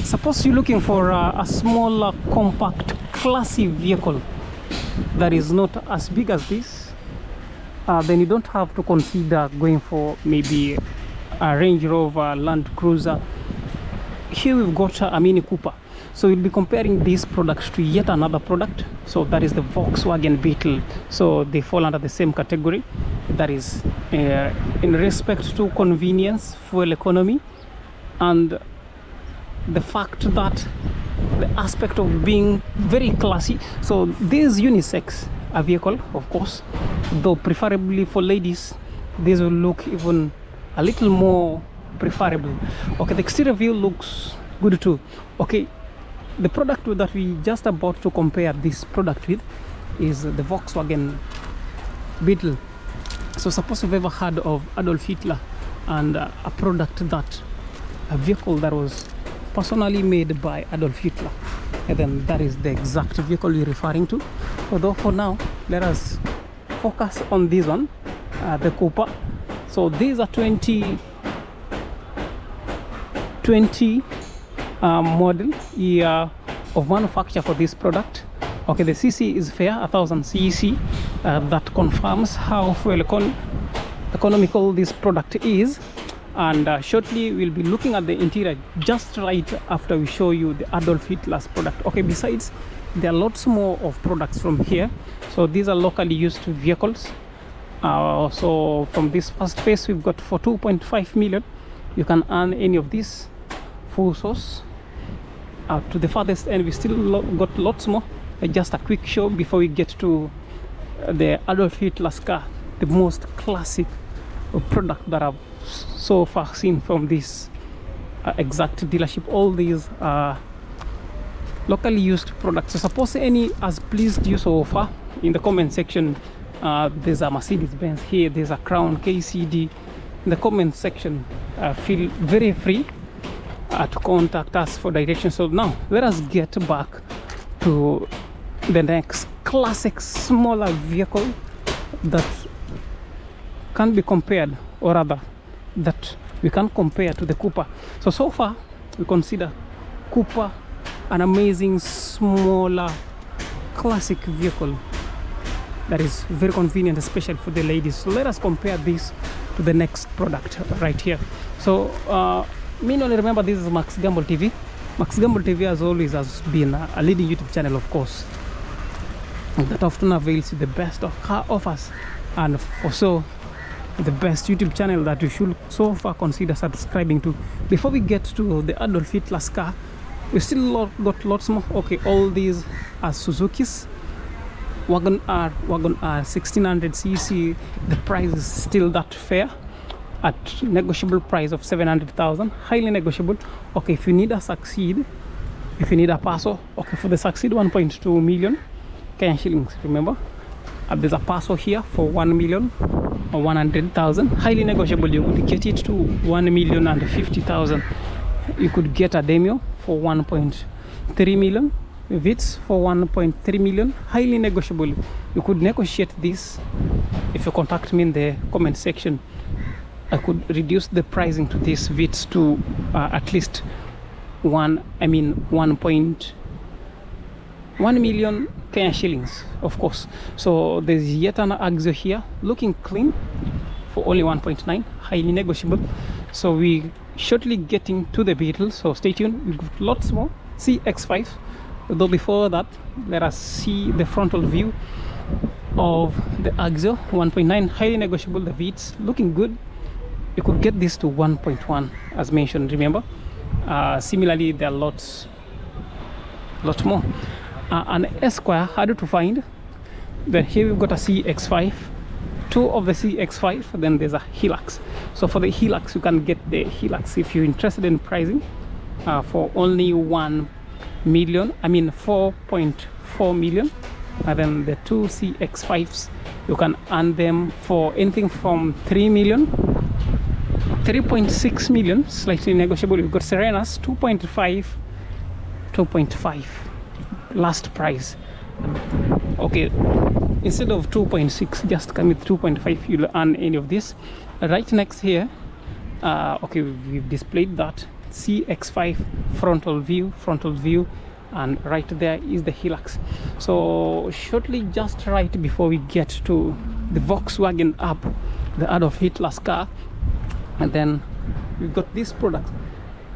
suppose you're looking for a smaller, compact, classy vehicle that is not as big as this, then you don't have to consider going for maybe a Range Rover, Land Cruiser. Here we've got a Mini Cooper. So we'll be comparing this product to yet another product. So that is the Volkswagen Beetle. So they fall under the same category. That is in respect to convenience, fuel economy, and the fact that the aspect of being very classy. So this is unisex a vehicle, of course, though preferably for ladies this will look even a little more preferable. Okay, the exterior view looks good too. Okay, the product that we just about to compare this product with is the Volkswagen Beetle. So suppose you've ever heard of Adolf Hitler and a vehicle that was personally made by Adolf Hitler, and then that is the exact vehicle you're referring to. Although for now, let us focus on this one, the Cooper. So these are 2020 model year of manufacture for this product. Okay, the cc is fair, 1000 cc. That confirms how fuel economical this product is. And shortly we'll be looking at the interior just right after we show you the Adolf Hitler's product. Okay, besides, there are lots more of products from here. So these are locally used vehicles. So from this first phase, we've got for 2.5 million, you can earn any of these full source. To the farthest end, we still got lots more. Just a quick show before we get to the Adolf Hitler's car, the most classic product that I've so far seen from this exact dealership. All these are locally used products. So suppose any has pleased you so far, in the comment section, there's a Mercedes-Benz here, there's a Crown KCD. In the comment section, feel very free to contact us for direction. So now let us get back to the next classic smaller vehicle that can be compared, or rather that we can compare to the Cooper. So far we consider Cooper an amazing smaller classic vehicle that is very convenient, especially for the ladies. So let us compare this to the next product right here. So meanwhile, remember, this is Max Gamble TV. Max Gamble TV as always has been a leading YouTube channel, of course, that often avails you the best of car offers, and for so the best YouTube channel that you should so far consider subscribing to. Before we get to the Adolf Hitler's car, we still got lots more. Okay, all these are Suzuki's. Wagon R 1600 cc. The price is still that fair, at negotiable price of 700,000, highly negotiable. Okay, if you need a Succeed, if you need a Paso, okay, for the Succeed 1.2 million Kenyan shillings, remember. There's a Paso here for 1 million or 100,000, highly negotiable. You could get it to 1,050,000. You could get a Demio for 1.3 million, Vitz for 1.3 million, highly negotiable. You could negotiate this if you contact me in the comment section. I could reduce the pricing to this Vitz to at least 1.1 million Kenyan shillings, of course. So there's yet an Axio here, looking clean, for only 1.9, highly negotiable. So we shortly getting to the Beetle, so stay tuned. We've got lots more. CX5, though before that, let us see the frontal view of the Axio 1.9, highly negotiable. The Vitz looking good. You could get this to 1.1 as mentioned, remember. Similarly, there are lots more. An Esquire, harder to find. Then here we've got a CX5, two of the CX5, then there's a Hilux. So for the Hilux, you can get the Hilux if you're interested in pricing for only 4.4 million. And then the two CX5s, you can earn them for anything from 3 million, 3.6 million, slightly negotiable. You've got Serenas 2.5 last price. Okay, instead of 2.6, just come with 2.5, you'll earn any of this. Right next here, okay, we've displayed that. CX5 frontal view, and right there is the Hilux. So shortly, just right before we get to the Volkswagen Up, the Adolf Hitler's car, and then we've got this product,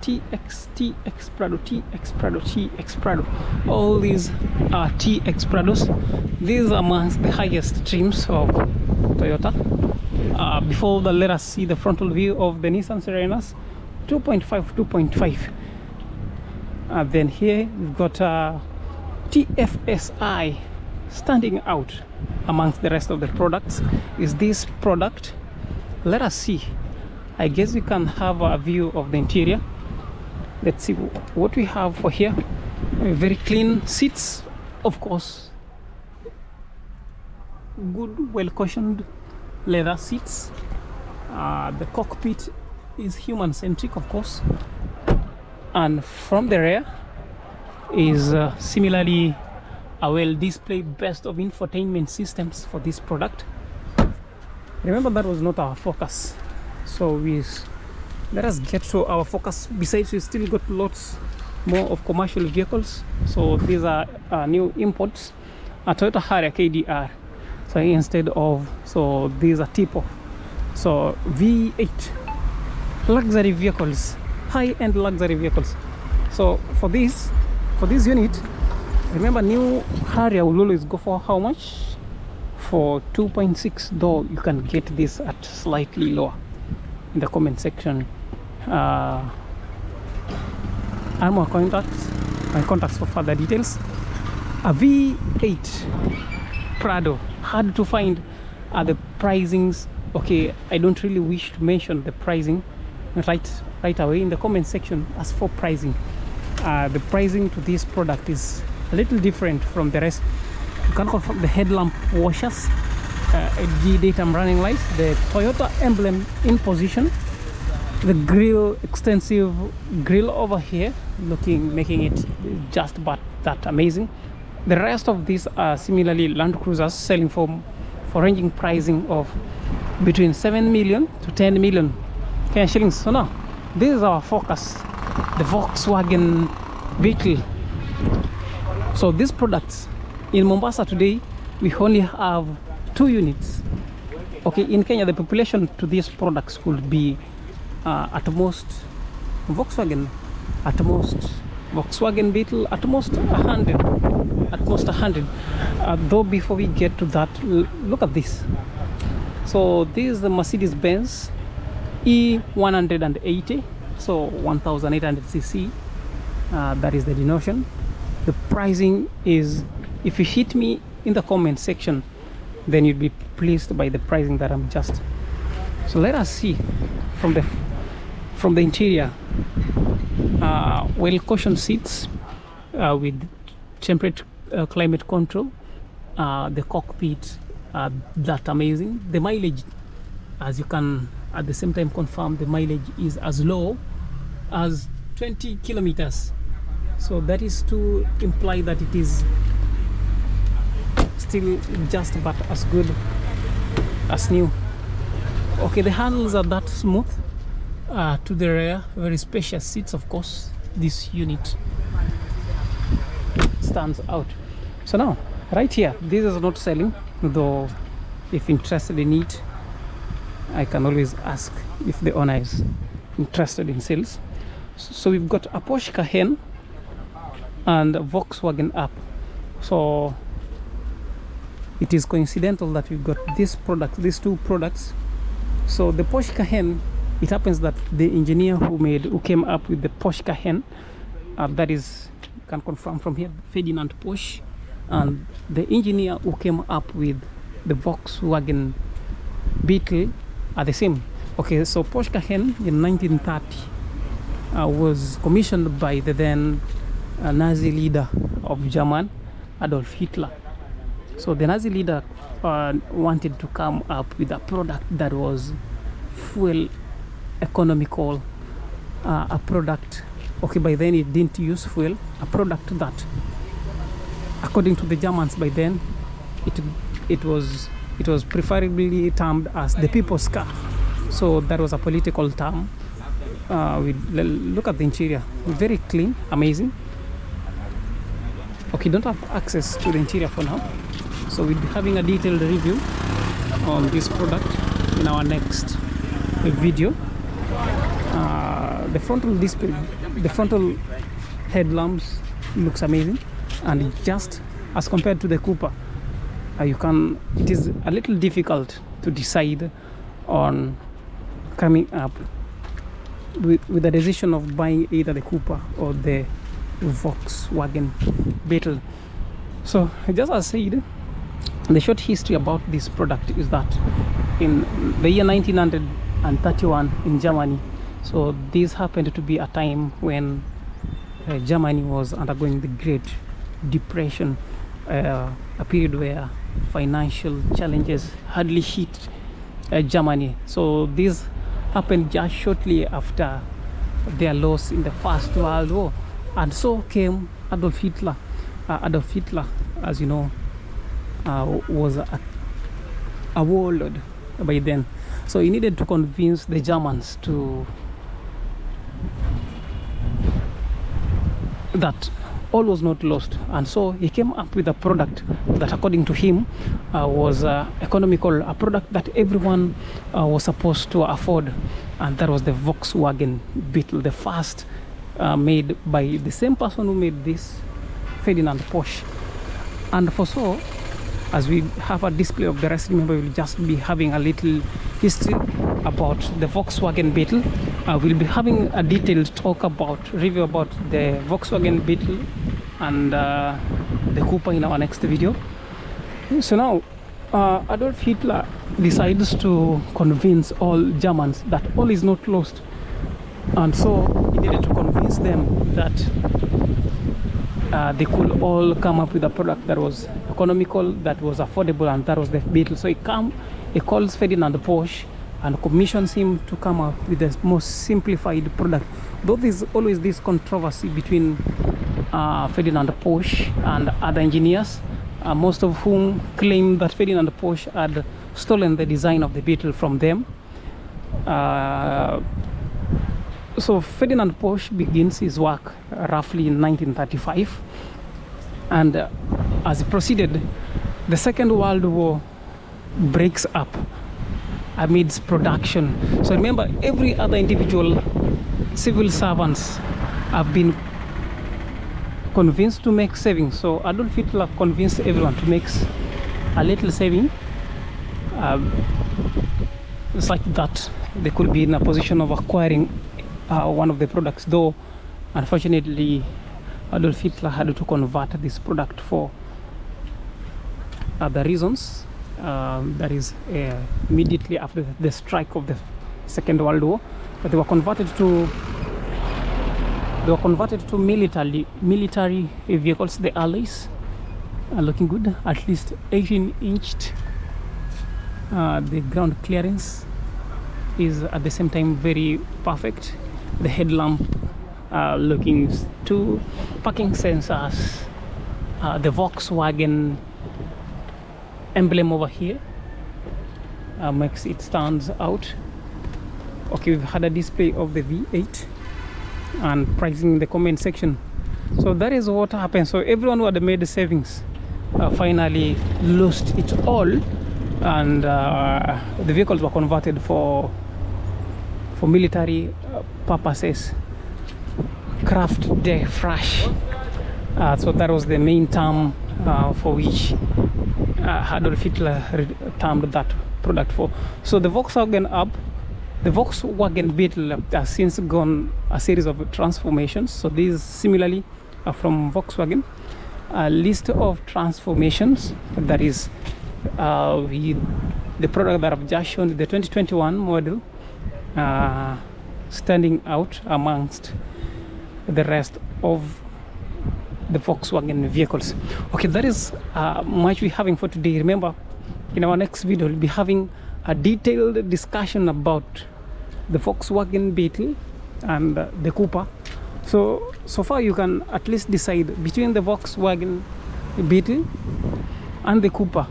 TX Prado. All these are TX Prados. These are amongst the highest trims of Toyota. Before that, let us see the frontal view of the Nissan Serenas, 2.5. Then here we've got TFSI standing out amongst the rest of the products is this product. Let us see. I guess we can have a view of the interior. Let's see what we have for here. Very clean seats, of course. Good, well cushioned leather seats. The cockpit is human centric, of course, and from the rear is similarly a well displayed best of infotainment systems for this product. Remember, that was not our focus, so let us get to our focus. Besides, we still got lots more of commercial vehicles. So these are new imports, a Toyota Harrier KDR. So instead of, so these are tipo, so V8 luxury vehicles, high-end luxury vehicles. So for this unit, remember, new Harrier will always go for how much? For 2.6, though you can get this at slightly lower. In the comment section, and my contacts for further details. A V8 Prado, hard to find the pricings. Okay, I don't really wish to mention the pricing right away in the comment section. As for pricing, the pricing to this product is a little different from the rest. You can confirm the headlamp washers, LED daytime running lights, the Toyota emblem in position, the grill, extensive grill over here, making it just but that amazing. The rest of these are similarly Land Cruisers, selling for ranging pricing of between 7 million to 10 million Kenyan shillings. So now, this is our focus, the Volkswagen Beetle. So these products in Mombasa today, we only have 2 units. Okay, in Kenya, the population to these products could be at most Volkswagen, at most Volkswagen Beetle, at most 100. Though before we get to that, look at this. So this is the Mercedes-Benz E180, so 1800cc. That is the denotation. The pricing is, if you hit me in the comment section, then you'd be pleased by the pricing that I'm just. So let us see from the interior. Well cushioned seats with temperate climate control. The cockpit, that amazing. The mileage, as you can at the same time confirm, the mileage is as low as 20 kilometers. So that is to imply that it is still just but as good as new. Okay, the handles are that smooth. To the rear, very spacious seats, of course. This unit stands out. So now, right here, this is not selling, though if interested in it, I can always ask if the owner is interested in sales. So we've got a Porsche Cayenne and a Volkswagen Up. So it is coincidental that we've got these two products. So the Porsche Cayenne, it happens that the engineer who came up with the Porsche Cayenne, that is, can confirm from here, Ferdinand Porsche, and the engineer who came up with the Volkswagen Beetle are the same. Okay, so Porsche Cayenne in 1930 was commissioned by the then Nazi leader of Germany, Adolf Hitler. So the Nazi leader wanted to come up with a product that was fuel economical, a product, okay, by then it didn't use fuel, a product that, according to the Germans by then, it was preferably termed as the people's car. So that was a political term look at the interior. Very clean, amazing. Okay, don't have access to the interior for now, so we'll be having a detailed review on this product in our next video. The frontal display, the frontal headlamps looks amazing, and just as compared to the Cooper, it is a little difficult to decide on coming up with the decision of buying either the Cooper or the Volkswagen Beetle. So just as I said, the short history about this product is that in the year 1931 in Germany, so this happened to be a time when Germany was undergoing the Great Depression, a period where financial challenges hardly hit Germany. So this happened just shortly after their loss in the First World War, and so came Adolf Hitler. Adolf Hitler, as you know, was a warlord by then, so he needed to convince the Germans that all was not lost, and so he came up with a product that, according to him, was economical, a product that everyone was supposed to afford, and that was the Volkswagen Beetle, the first made by the same person who made this, Ferdinand Porsche. And for so, as we have a display of the rest, remember, we'll just be having a little history about the Volkswagen Beetle. We'll be having a detailed review about the Volkswagen Beetle and the Cooper in our next video. So now Adolf Hitler decides to convince all Germans that all is not lost, and so he needed to convince them that they could all come up with a product that was economical, that was affordable, and that was the Beetle. So he calls Ferdinand Porsche and commissions him to come up with the most simplified product. Though there's always this controversy between Ferdinand Porsche and other engineers, most of whom claim that Ferdinand Porsche had stolen the design of the Beetle from them. So Ferdinand Porsche begins his work roughly in 1935, and as he proceeded, the Second World War breaks up amidst production. So remember, every other individual, civil servants, have been convinced to make savings. So Adolf Hitler convinced everyone to make a little saving, such that they could be in a position of acquiring one of the products, though unfortunately Adolf Hitler had to convert this product for other reasons. That is immediately after the strike of the Second World War, but they were converted to military vehicles. The Allies are looking good, at least 18-inch. The ground clearance is at the same time very perfect. The headlamp looking to parking sensors, the Volkswagen emblem over here makes it stands out. Okay, we've had a display of the V8 and pricing in the comment section. So that is what happened. So everyone who had made the savings finally lost it all, and the vehicles were converted for military purposes. Craft de fresh. So that was the main term for which Adolf Hitler termed that product for. So the Volkswagen Beetle has since gone a series of transformations. So these similarly are from Volkswagen. A list of transformations, that is the product that I've just shown, the 2021 model, standing out amongst the rest of the Volkswagen vehicles. Okay, that is much we're having for today. Remember, in our next video we'll be having a detailed discussion about the Volkswagen Beetle and the Cooper. So far you can at least decide between the Volkswagen Beetle and the Cooper,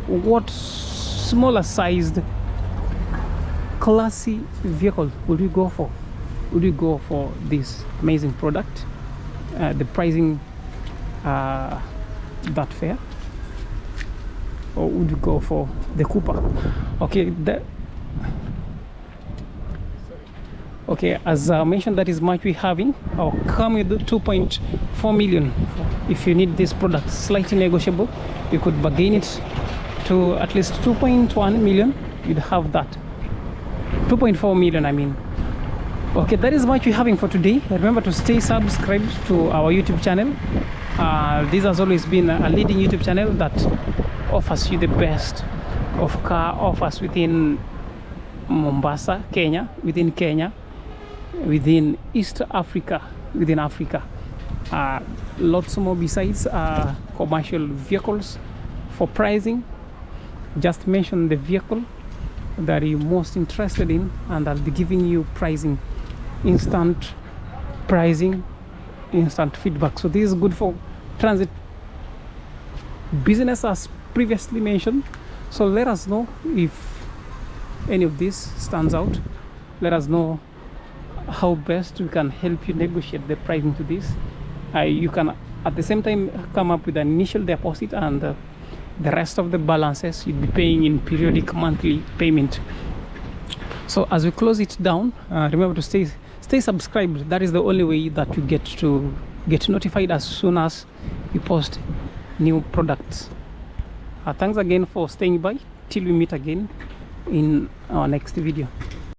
what smaller sized classy vehicle would you go for? would you go for this amazing product, the pricing that fair, or would you go for the Cooper? Okay, okay, as I mentioned, that is much we're having. I'll come with 2.4 million. If you need this product, slightly negotiable, you could bargain it to at least 2.1 million. You'd have that 2.4 million, I mean. Okay, that is much we're having for today. Remember to stay subscribed to our YouTube channel. This has always been a leading YouTube channel that offers you the best of car offers within Mombasa, Kenya, within within East Africa, within Africa. Lots more besides commercial vehicles. For pricing, just mention the vehicle that you're most interested in, and I'll be giving you pricing, instant pricing, instant feedback. So this is good for transit business, as previously mentioned. So let us know if any of this stands out. Let us know how best we can help you negotiate the pricing to this. You can at the same time come up with an initial deposit, and the rest of the balances you'd be paying in periodic monthly payment. So as we close it down, remember to stay subscribed. That is the only way that you get notified as soon as we post new products. Thanks again for staying by till we meet again in our next video.